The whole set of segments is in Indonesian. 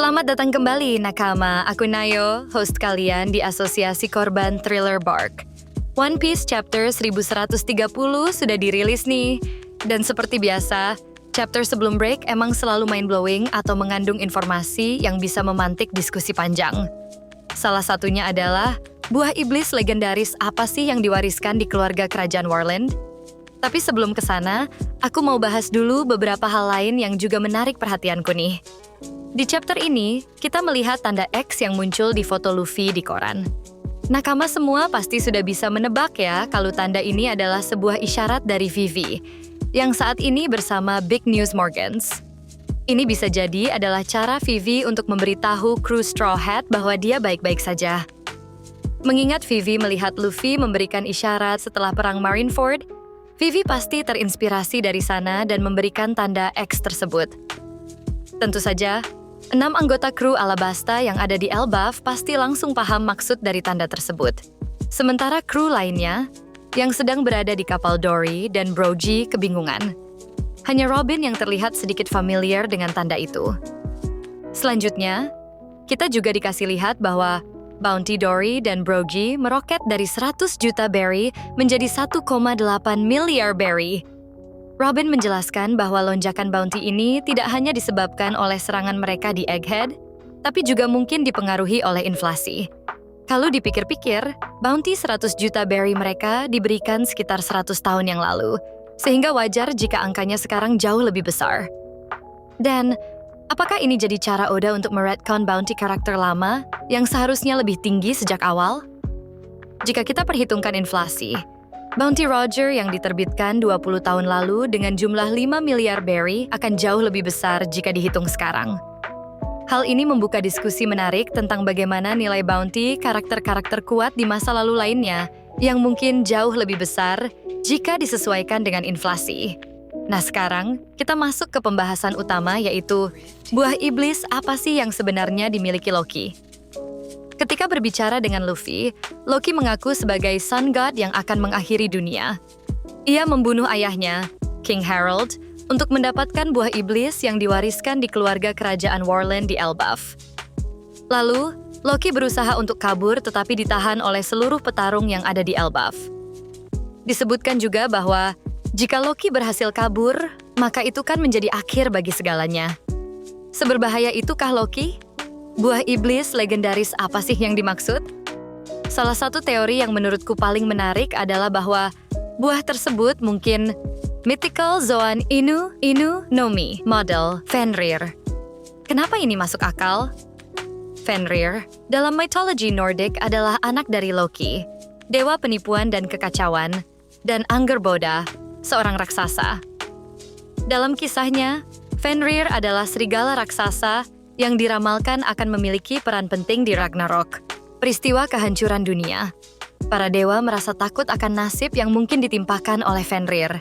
Selamat datang kembali, Nakama. Aku Nayo, host kalian di Asosiasi Korban Thriller Bark. One Piece chapter 1130 sudah dirilis nih. Dan seperti biasa, chapter sebelum break emang selalu mind-blowing atau mengandung informasi yang bisa memantik diskusi panjang. Salah satunya adalah, buah iblis legendaris apa sih yang diwariskan di keluarga kerajaan Warland? Tapi sebelum ke sana, aku mau bahas dulu beberapa hal lain yang juga menarik perhatianku nih. Di chapter ini, kita melihat tanda X yang muncul di foto Luffy di koran. Nakama semua pasti sudah bisa menebak ya kalau tanda ini adalah sebuah isyarat dari Vivi, yang saat ini bersama Big News Morgans. Ini bisa jadi adalah cara Vivi untuk memberitahu kru Straw Hat bahwa dia baik-baik saja. Mengingat Vivi melihat Luffy memberikan isyarat setelah perang Marineford, Vivi pasti terinspirasi dari sana dan memberikan tanda X tersebut. Tentu saja, 6 anggota kru Alabasta yang ada di Elbaf pasti langsung paham maksud dari tanda tersebut. Sementara kru lainnya, yang sedang berada di kapal Dory dan Brogy kebingungan. Hanya Robin yang terlihat sedikit familiar dengan tanda itu. Selanjutnya, kita juga dikasih lihat bahwa Bounty Dory dan Brogy meroket dari 100 juta berry menjadi 1,8 miliar berry. Robin menjelaskan bahwa lonjakan bounty ini tidak hanya disebabkan oleh serangan mereka di Egghead, tapi juga mungkin dipengaruhi oleh inflasi. Kalau dipikir-pikir, bounty 100 juta berry mereka diberikan sekitar 100 tahun yang lalu, sehingga wajar jika angkanya sekarang jauh lebih besar. Dan, apakah ini jadi cara Oda untuk meretcon bounty karakter lama yang seharusnya lebih tinggi sejak awal? Jika kita perhitungkan inflasi, Bounty Roger yang diterbitkan 20 tahun lalu dengan jumlah 5 miliar berry akan jauh lebih besar jika dihitung sekarang. Hal ini membuka diskusi menarik tentang bagaimana nilai bounty karakter-karakter kuat di masa lalu lainnya yang mungkin jauh lebih besar jika disesuaikan dengan inflasi. Nah sekarang, kita masuk ke pembahasan utama yaitu buah iblis apa sih yang sebenarnya dimiliki Loki? Ketika berbicara dengan Luffy, Loki mengaku sebagai Sun God yang akan mengakhiri dunia. Ia membunuh ayahnya, King Harold, untuk mendapatkan buah iblis yang diwariskan di keluarga kerajaan Warland di Elbaf. Lalu, Loki berusaha untuk kabur tetapi ditahan oleh seluruh petarung yang ada di Elbaf. Disebutkan juga bahwa jika Loki berhasil kabur, maka itu kan menjadi akhir bagi segalanya. Seberbahaya itukah Loki? Buah iblis legendaris apa sih yang dimaksud? Salah satu teori yang menurutku paling menarik adalah bahwa buah tersebut mungkin Mythical Zoan Inu no Mi model Fenrir. Kenapa ini masuk akal? Fenrir, dalam mitologi Nordik adalah anak dari Loki, dewa penipuan dan kekacauan, dan Angerboda, seorang raksasa. Dalam kisahnya, Fenrir adalah serigala raksasa yang diramalkan akan memiliki peran penting di Ragnarok, peristiwa kehancuran dunia. Para dewa merasa takut akan nasib yang mungkin ditimpakan oleh Fenrir.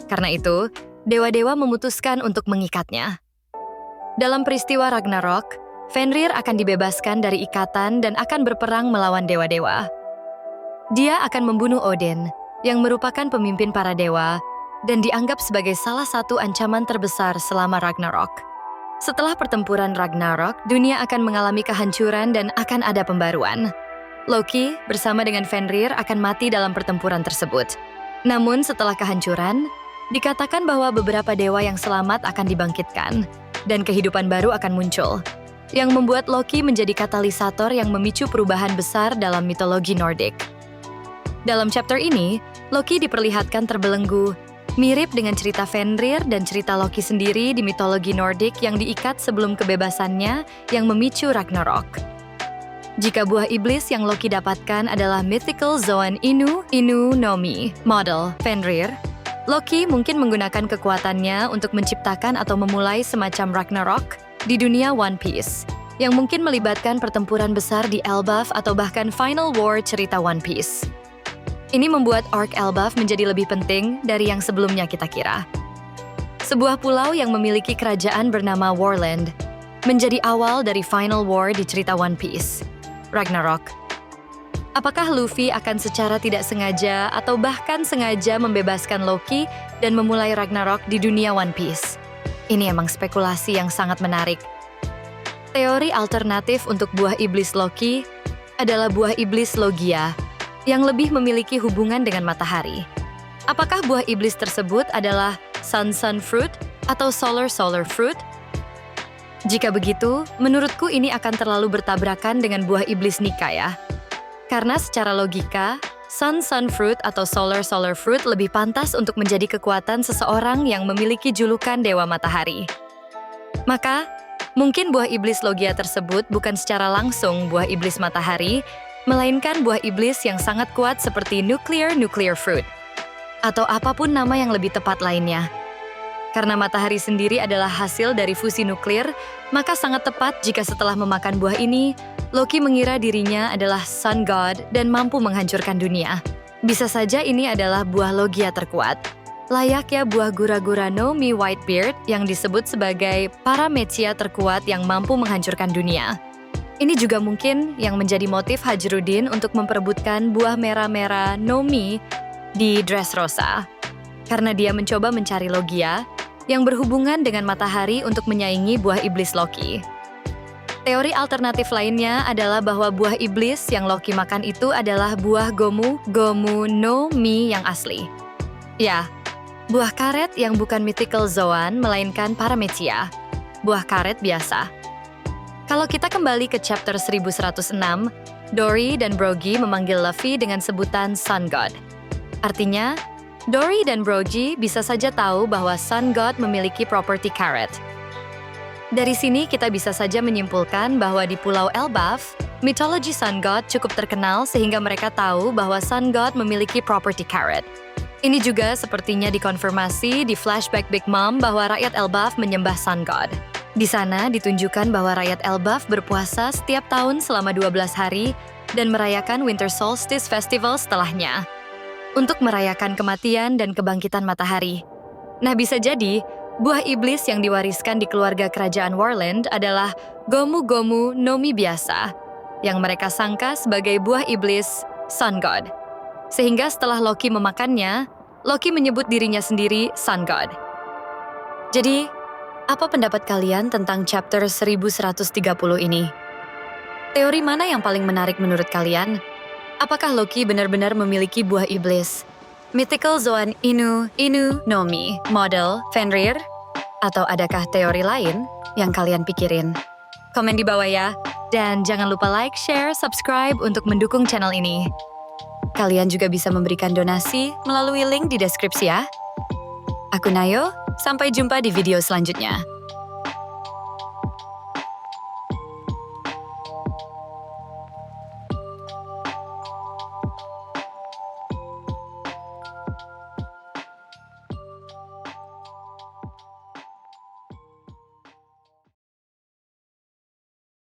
Karena itu, dewa-dewa memutuskan untuk mengikatnya. Dalam peristiwa Ragnarok, Fenrir akan dibebaskan dari ikatan dan akan berperang melawan dewa-dewa. Dia akan membunuh Odin, yang merupakan pemimpin para dewa, dan dianggap sebagai salah satu ancaman terbesar selama Ragnarok. Setelah pertempuran Ragnarok, dunia akan mengalami kehancuran dan akan ada pembaruan. Loki bersama dengan Fenrir akan mati dalam pertempuran tersebut. Namun setelah kehancuran, dikatakan bahwa beberapa dewa yang selamat akan dibangkitkan, dan kehidupan baru akan muncul, yang membuat Loki menjadi katalisator yang memicu perubahan besar dalam mitologi Nordik. Dalam chapter ini, Loki diperlihatkan terbelenggu, mirip dengan cerita Fenrir dan cerita Loki sendiri di mitologi Nordik yang diikat sebelum kebebasannya yang memicu Ragnarok. Jika buah iblis yang Loki dapatkan adalah Mythical Zoan Inu no Mi model Fenrir, Loki mungkin menggunakan kekuatannya untuk menciptakan atau memulai semacam Ragnarok di dunia One Piece, yang mungkin melibatkan pertempuran besar di Elbaf atau bahkan Final War cerita One Piece. Ini membuat arc Elbaf menjadi lebih penting dari yang sebelumnya kita kira. Sebuah pulau yang memiliki kerajaan bernama Warland menjadi awal dari Final War di cerita One Piece, Ragnarok. Apakah Luffy akan secara tidak sengaja atau bahkan sengaja membebaskan Loki dan memulai Ragnarok di dunia One Piece? Ini emang spekulasi yang sangat menarik. Teori alternatif untuk buah iblis Loki adalah buah iblis Logia yang lebih memiliki hubungan dengan matahari. Apakah buah iblis tersebut adalah Sun Fruit atau Solar Fruit? Jika begitu, menurutku ini akan terlalu bertabrakan dengan buah iblis Nika ya. Karena secara logika, Sun Fruit atau Solar Fruit lebih pantas untuk menjadi kekuatan seseorang yang memiliki julukan Dewa Matahari. Maka, mungkin buah iblis Logia tersebut bukan secara langsung buah iblis matahari, melainkan buah iblis yang sangat kuat seperti Nuclear Fruit, atau apapun nama yang lebih tepat lainnya. Karena matahari sendiri adalah hasil dari fusi nuklir, maka sangat tepat jika setelah memakan buah ini, Loki mengira dirinya adalah Sun God dan mampu menghancurkan dunia. Bisa saja ini adalah buah Logia terkuat. Layaknya buah Gura-Gura no Mi Whitebeard yang disebut sebagai Paramecia terkuat yang mampu menghancurkan dunia. Ini juga mungkin yang menjadi motif Hajrudin untuk memperebutkan buah merah-merah no Mi di Dressrosa. Karena dia mencoba mencari Logia yang berhubungan dengan matahari untuk menyaingi buah iblis Loki. Teori alternatif lainnya adalah bahwa buah iblis yang Loki makan itu adalah buah Gomu no Mi yang asli. Ya, buah karet yang bukan mythical zoan melainkan Paramecia, buah karet biasa. Kalau kita kembali ke chapter 1106, Dory dan Brogy memanggil Luffy dengan sebutan Sun God. Artinya, Dory dan Brogy bisa saja tahu bahwa Sun God memiliki properti karet. Dari sini kita bisa saja menyimpulkan bahwa di Pulau Elbaf, mitologi Sun God cukup terkenal sehingga mereka tahu bahwa Sun God memiliki properti karet. Ini juga sepertinya dikonfirmasi di flashback Big Mom bahwa rakyat Elbaf menyembah Sun God. Di sana ditunjukkan bahwa rakyat Elbaf berpuasa setiap tahun selama 12 hari dan merayakan Winter Solstice Festival setelahnya untuk merayakan kematian dan kebangkitan matahari. Nah, bisa jadi buah iblis yang diwariskan di keluarga kerajaan Warland adalah Gomu no Mi biasa, yang mereka sangka sebagai buah iblis Sun God. Sehingga setelah Loki memakannya, Loki menyebut dirinya sendiri Sun God. Jadi, apa pendapat kalian tentang chapter 1130 ini? Teori mana yang paling menarik menurut kalian? Apakah Loki benar-benar memiliki buah iblis? Mythical Zoan Inu no Mi model Fenrir? Atau adakah teori lain yang kalian pikirin? Komen di bawah ya. Dan jangan lupa like, share, subscribe untuk mendukung channel ini. Kalian juga bisa memberikan donasi melalui link di deskripsi ya. Aku Nayo, sampai jumpa di video selanjutnya.